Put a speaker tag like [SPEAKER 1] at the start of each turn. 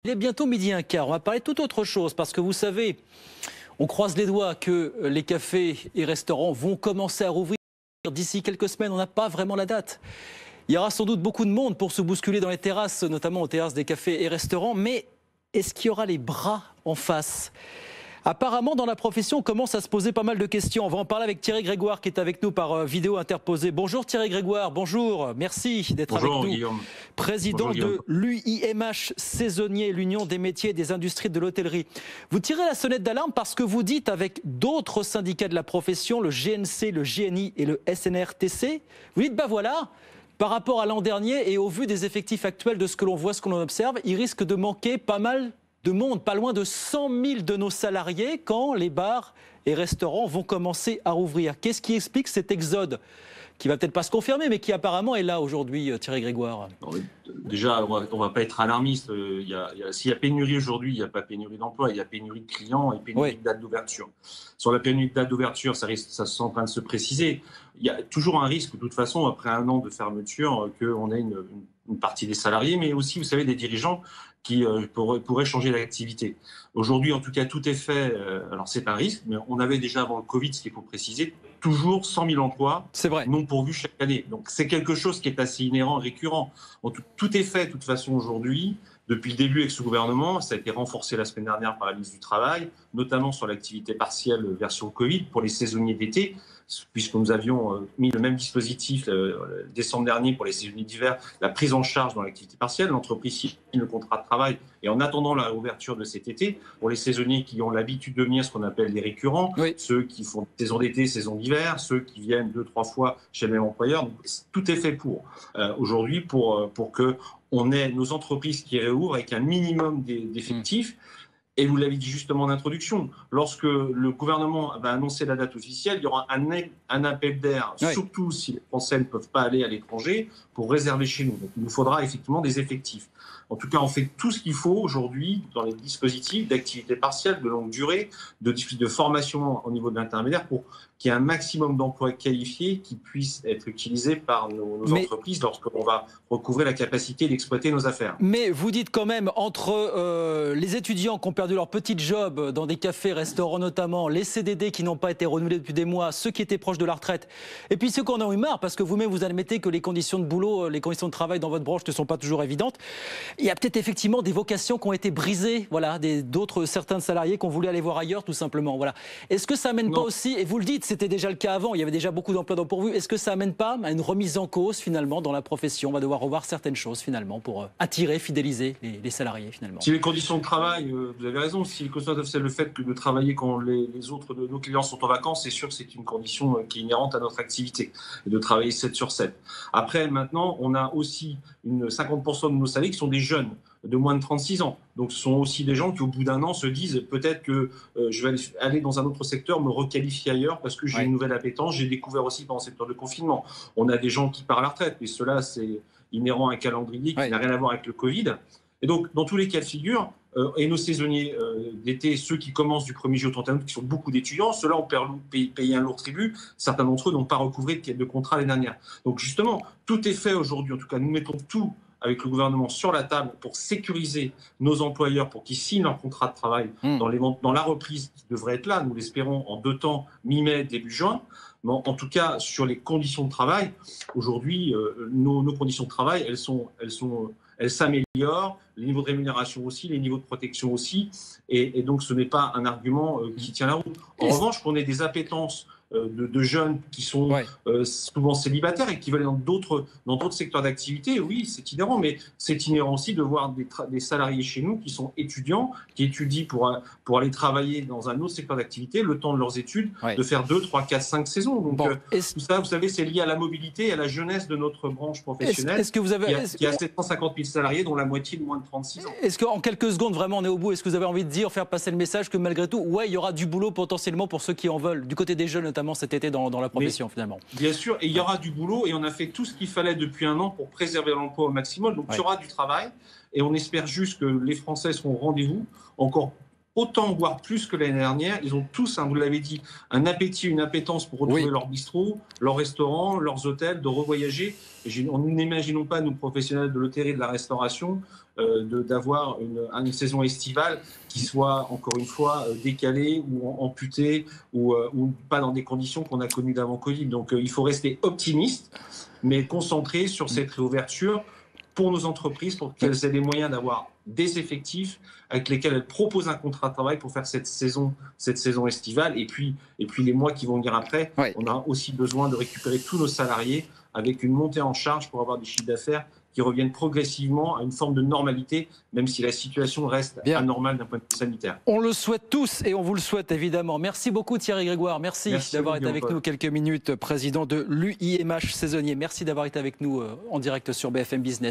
[SPEAKER 1] Il est bientôt midi un quart. On va parler de toute autre chose parce que vous savez, on croise les doigts que les cafés et restaurants vont commencer à rouvrir d'ici quelques semaines. On n'a pas vraiment la date. Il y aura sans doute beaucoup de monde pour se bousculer dans les terrasses, notamment aux terrasses des cafés et restaurants. Mais est-ce qu'il y aura les bras en face ? Apparemment, dans la profession, on commence à se poser pas mal de questions. On va en parler avec Thierry Grégoire qui est avec nous par vidéo interposée. Bonjour Thierry Grégoire, bonjour, merci d'être avec nous.
[SPEAKER 2] Guillaume.
[SPEAKER 1] Président
[SPEAKER 2] Bonjour, Guillaume.
[SPEAKER 1] de l'UIMH Saisonnier, l'Union des métiers et des industries de l'hôtellerie. Vous tirez la sonnette d'alarme parce que vous dites avec d'autres syndicats de la profession, le GNC, le GNI et le SNRTC, vous dites, bah voilà, par rapport à l'an dernier et au vu des effectifs actuels de ce que l'on voit, ce que l'on observe, il risque de manquer pas mal de monde, pas loin de 100 000 de nos salariés quand les bars et restaurants vont commencer à rouvrir. Qu'est-ce qui explique cet exode qui va peut-être pas se confirmer, mais qui apparemment est là aujourd'hui, Thierry Grégoire?
[SPEAKER 2] Déjà, on va pas être alarmiste. S'il y a pénurie aujourd'hui, il n'y a pas pénurie d'emploi, il y a pénurie de clients et pénurie de dates d'ouverture. Sur la pénurie de dates d'ouverture, ça est en train de se préciser. Il y a toujours un risque, de toute façon, après un an de fermeture, qu'on ait une partie des salariés, mais aussi, vous savez, des dirigeants qui pourraient changer d'activité. Aujourd'hui, en tout cas, tout est fait. Alors, c'est un risque, mais on avait déjà avant le Covid, ce qu'il faut préciser, toujours 100 000 emplois non pourvus chaque année. Donc, c'est quelque chose qui est assez inhérent et récurrent. Tout est fait, de toute façon, aujourd'hui. Depuis le début avec ce gouvernement, ça a été renforcé la semaine dernière par la ministre du Travail, notamment sur l'activité partielle version Covid pour les saisonniers d'été, puisque nous avions mis le même dispositif décembre dernier pour les saisonniers d'hiver, la prise en charge dans l'activité partielle. L'entreprise signe le contrat de travail et en attendant la réouverture de cet été, pour les saisonniers qui ont l'habitude de venir, ce qu'on appelle des récurrents, ceux qui font saison d'été, saison d'hiver, ceux qui viennent 2-3 fois chez le même employeur. Donc, tout est fait pour aujourd'hui pour que on ait nos entreprises qui réouvrent avec un minimum d'effectifs. Et vous l'avez dit justement en introduction, lorsque le gouvernement va annoncer la date officielle, il y aura un appel d'air, surtout si les Français ne peuvent pas aller à l'étranger, pour réserver chez nous. Donc il nous faudra effectivement des effectifs. En tout cas, on fait tout ce qu'il faut aujourd'hui dans les dispositifs d'activité partielle, de longue durée, de formation au niveau de l'intermédiaire pour qu'il y ait un maximum d'emplois qualifiés qui puissent être utilisés par nos entreprises lorsqu'on va recouvrer la capacité d'exploiter nos affaires.
[SPEAKER 1] Mais vous dites quand même, entre les étudiants qui ont perdu leur petit job dans des cafés, restaurants notamment, les CDD qui n'ont pas été renouvelés depuis des mois, ceux qui étaient proches de la retraite, et puis ceux qui en ont eu marre, parce que vous-même vous admettez que les conditions de boulot, les conditions de travail dans votre branche ne sont pas toujours évidentes. Il y a peut-être effectivement des vocations qui ont été brisées, voilà, certains salariés qui ont voulu aller voir ailleurs tout simplement. Voilà. Est-ce que ça amène pas aussi, et vous le dites, c'était déjà le cas avant, il y avait déjà beaucoup d'emplois non pourvus, est-ce que ça amène pas à une remise en cause finalement dans la profession? On va devoir revoir certaines choses finalement pour attirer, fidéliser les salariés finalement.
[SPEAKER 2] Si les conditions de travail, vous avez raison, si les conditions de travail, c'est le fait que de travailler quand les autres de nos clients sont en vacances, c'est sûr que c'est une condition qui est inhérente à notre activité, et de travailler 7 sur 7. Après, maintenant, on a aussi 50% de nos salariés qui sont des jeunes de moins de 36 ans. Donc ce sont aussi des gens qui au bout d'un an se disent peut-être que je vais aller dans un autre secteur, me requalifier ailleurs parce que j'ai une nouvelle appétence. J'ai découvert aussi pendant le secteur de confinement. On a des gens qui partent à la retraite, mais cela c'est inhérent à un calendrier qui n'a rien à voir avec le Covid. Et donc dans tous les cas de figure, et nos saisonniers d'été, ceux qui commencent du 1er juillet au 31 août, qui sont beaucoup d'étudiants, ceux-là ont payé un lourd tribut. Certains d'entre eux n'ont pas recouvré de contrat l'année dernière. Donc justement, tout est fait aujourd'hui. En tout cas, nous mettons tout avec le gouvernement sur la table pour sécuriser nos employeurs, pour qu'ils signent leur contrat de travail dans la reprise qui devrait être là, nous l'espérons, en 2 temps, mi-mai, début juin. Mais en tout cas, sur les conditions de travail, aujourd'hui, nos conditions de travail, elles s'améliorent, les niveaux de rémunération aussi, les niveaux de protection aussi, et donc ce n'est pas un argument qui tient la route. En revanche, qu'on ait des appétences de jeunes qui sont souvent célibataires et qui veulent aller dans d'autres secteurs d'activité, oui, c'est inhérent, mais c'est inhérent aussi de voir des salariés chez nous qui sont étudiants, qui étudient pour aller travailler dans un autre secteur d'activité, le temps de leurs études, de faire 2, 3, 4, 5 saisons. Donc tout ça, vous savez, c'est lié à la mobilité et à la jeunesse de notre branche professionnelle, qui a 750 000 salariés, dont la moitié de moins de 36 ans.
[SPEAKER 1] Est-ce qu'en quelques secondes, vraiment, on est au bout, est-ce que vous avez envie de dire, faire passer le message que malgré tout, il y aura du boulot potentiellement pour ceux qui en veulent, du côté des jeunes notamment cet été dans la profession finalement?
[SPEAKER 2] Bien sûr, et il y aura du boulot et on a fait tout ce qu'il fallait depuis un an pour préserver l'emploi au maximum. Donc il y aura du travail et on espère juste que les Français seront au rendez-vous, encore autant, voire plus que l'année dernière. Ils ont tous, vous l'avez dit, un appétit, une appétence pour retrouver leur bistrot, leur restaurant, leurs hôtels, de revoyager. Nous n'imaginons pas, nous professionnels de l'hôtellerie et de la restauration, d'avoir une saison estivale qui soit, encore une fois, décalée ou amputée ou pas dans des conditions qu'on a connues d'avant Covid. Donc il faut rester optimiste, mais concentré sur cette réouverture pour nos entreprises, pour qu'elles aient les moyens d'avoir des effectifs avec lesquels elles proposent un contrat de travail pour faire cette saison estivale. Et puis les mois qui vont venir après, on a aussi besoin de récupérer tous nos salariés avec une montée en charge pour avoir des chiffres d'affaires qui reviennent progressivement à une forme de normalité, même si la situation reste anormale d'un point de vue sanitaire.
[SPEAKER 1] On le souhaite tous et on vous le souhaite évidemment. Merci beaucoup Thierry Grégoire, merci d'avoir été avec nous quelques minutes, président de l'UIMH saisonnier. Merci d'avoir été avec nous en direct sur BFM Business.